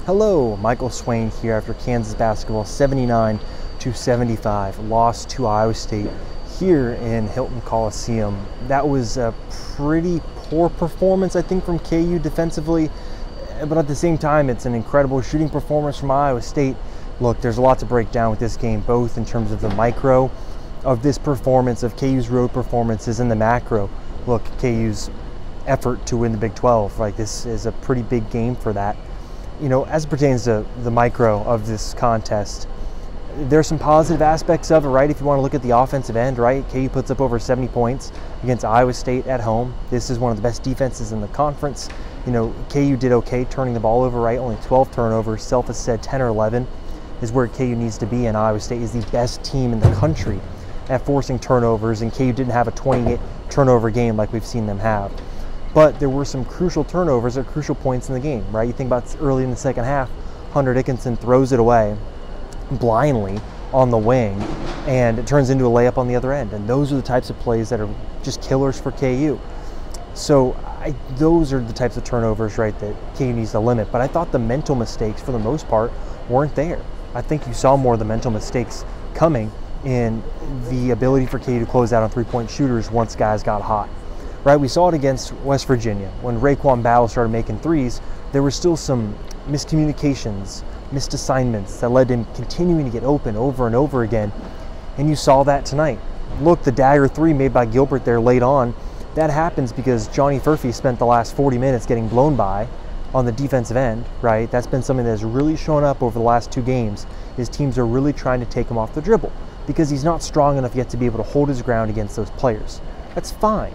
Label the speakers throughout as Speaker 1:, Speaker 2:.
Speaker 1: Hello, Michael Swain here after Kansas basketball 79-75 lost to Iowa State here in Hilton Coliseum. That was a pretty poor performance, I think, from KU defensively, but at the same time, it's an incredible shooting performance from Iowa State. Look, there's a lot to break down with this game, both in terms of the micro of this performance, of KU's road performances, and the macro. Look, KU's effort to win the Big 12, like this is a pretty big game for that. You know, as it pertains to the micro of this contest, there's some positive aspects of it, right? If you want to look at the offensive end, right? KU puts up over 70 points against Iowa State at home. This is one of the best defenses in the conference. You know, KU did okay turning the ball over, right? Only 12 turnovers. Self has said 10 or 11 is where KU needs to be, and Iowa State is the best team in the country at forcing turnovers, and KU didn't have a 28 turnover game like we've seen them have. But there were some crucial turnovers at crucial points in the game, right? You think about early in the second half, Hunter Dickinson throws it away blindly on the wing, and it turns into a layup on the other end. And those are the types of plays that are just killers for KU. So those are the types of turnovers, right, that KU needs to limit. But I thought the mental mistakes, for the most part, weren't there. I think you saw more of the mental mistakes coming in the ability for KU to close out on three-point shooters once guys got hot. Right, we saw it against West Virginia. When Raekwon Battle started making threes, there were still some miscommunications, missed assignments that led to him continuing to get open over and over again. And you saw that tonight. Look, the dagger three made by Gilbert there late on, that happens because Johnny Furphy spent the last 40 minutes getting blown by on the defensive end, right? That's been something that's really shown up over the last two games. His teams are really trying to take him off the dribble because he's not strong enough yet to be able to hold his ground against those players. That's fine.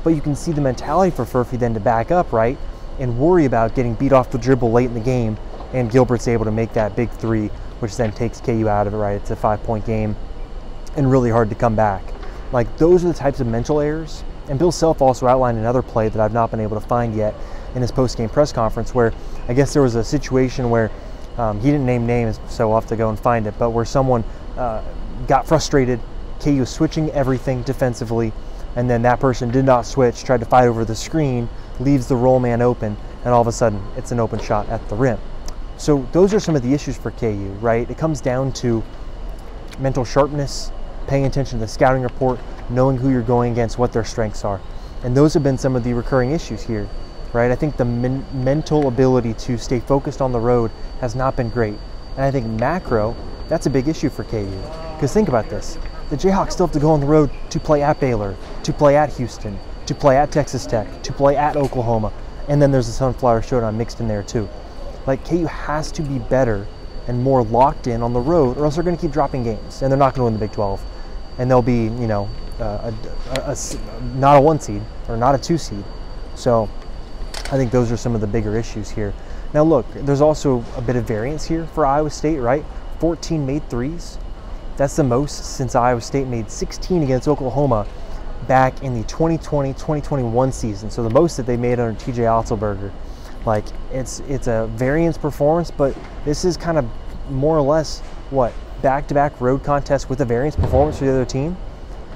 Speaker 1: But you can see the mentality for Furphy then to back up, right, and worry about getting beat off the dribble late in the game, and Gilbert's able to make that big three, which then takes KU out of it, right? It's a 5-point game and really hard to come back. Like, those are the types of mental errors. And Bill Self also outlined another play that I've not been able to find yet in his post-game press conference, where I guess there was a situation where he didn't name names, so we'll have to go and find it, but where someone got frustrated, KU was switching everything defensively, and then that person did not switch, tried to fight over the screen, leaves the roll man open, and all of a sudden it's an open shot at the rim. So those are some of the issues for KU, right? It comes down to mental sharpness, paying attention to the scouting report, knowing who you're going against, what their strengths are. And those have been some of the recurring issues here, right? I think the mental ability to stay focused on the road has not been great. And I think macro, that's a big issue for KU. Because think about this. The Jayhawks still have to go on the road to play at Baylor, to play at Houston, to play at Texas Tech, to play at Oklahoma, and then there's the Sunflower Showdown mixed in there too. Like, KU has to be better and more locked in on the road, or else they're going to keep dropping games, and they're not going to win the Big 12, and they'll be, you know, not a 1 seed or not a 2 seed. So I think those are some of the bigger issues here. Now look, there's also a bit of variance here for Iowa State, right? 14 made threes. That's the most since Iowa State made 16 against Oklahoma back in the 2020-2021 season. So the most that they made under TJ Otzelberger. Like, it's a variance performance, but this is kind of more or less what, back-to-back road contest with a variance performance for the other team.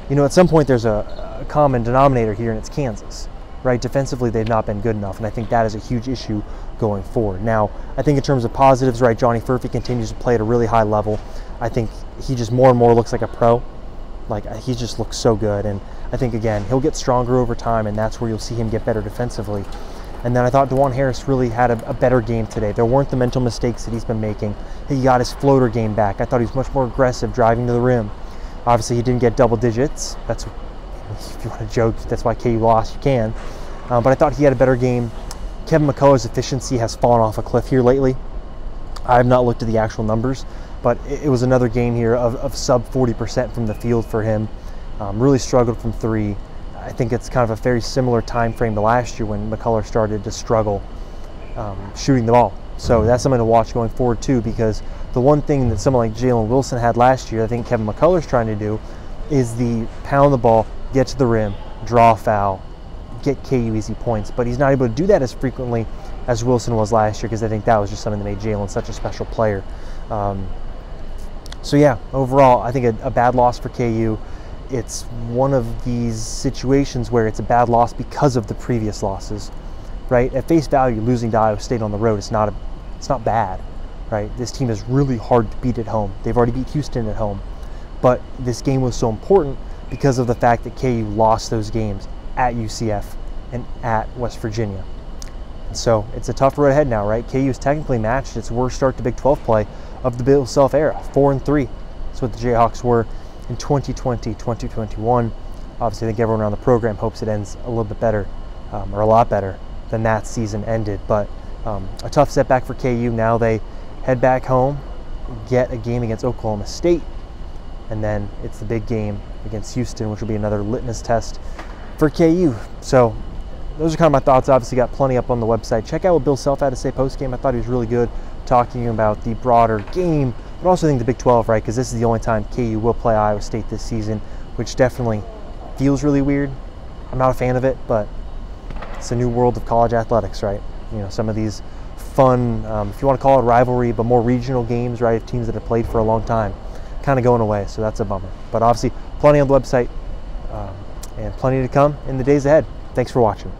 Speaker 1: You know, at some point there's a common denominator here, and it's Kansas, right? Defensively, they've not been good enough, and I think that is a huge issue going forward. Now, I think in terms of positives, right, Johnny Furphy continues to play at a really high level. I think he just more and more looks like a pro. Like, he just looks so good. And I think, again, he'll get stronger over time, and that's where you'll see him get better defensively. And then I thought DeJuan Harris really had a better game today. There weren't the mental mistakes that he's been making. He got his floater game back. I thought he was much more aggressive driving to the rim. Obviously, he didn't get double digits. That's, if you want to joke, that's why KU lost, you can. But I thought he had a better game. Kevin McCullough's efficiency has fallen off a cliff here lately. I have not looked at the actual numbers, but it was another game here of sub 40% from the field for him. Really struggled from three. I think it's kind of a very similar time frame to last year when McCullough started to struggle shooting the ball. So that's something to watch going forward too, because the one thing that someone like Jalen Wilson had last year, I think Kevin McCullough's trying to do, is the pound the ball, get to the rim, draw a foul, get KU easy points. But he's not able to do that as frequently as Wilson was last year, because I think that was just something that made Jalen such a special player. So yeah, overall, I think a bad loss for KU. It's one of these situations where it's a bad loss because of the previous losses, right? At face value, losing to Iowa State on the road is not a It's not bad, right? This team is really hard to beat at home. They've already beat Houston at home. But this game was so important because of the fact that KU lost those games at UCF and at West Virginia. And so it's a tough road ahead now, right? KU has technically matched its worst start to Big 12 play of the Bill Self era, 4-3. That's what the Jayhawks were in 2020, 2021. Obviously, I think everyone around the program hopes it ends a little bit better, or a lot better than that season ended. But a tough setback for KU. Now they head back home, get a game against Oklahoma State, and then it's the big game against Houston, which will be another litmus test for KU. So those are kind of my thoughts. Obviously got plenty up on the website. Check out what Bill Self had to say post-game. I thought he was really good talking about the broader game, but also I think the Big 12, right? Because this is the only time KU will play Iowa State this season, which definitely feels really weird. I'm not a fan of it, but it's a new world of college athletics, right? You know, some of these fun, if you want to call it rivalry, but more regional games, right? Teams that have played for a long time, kind of going away, so that's a bummer. But obviously, plenty on the website and plenty to come in the days ahead. Thanks for watching.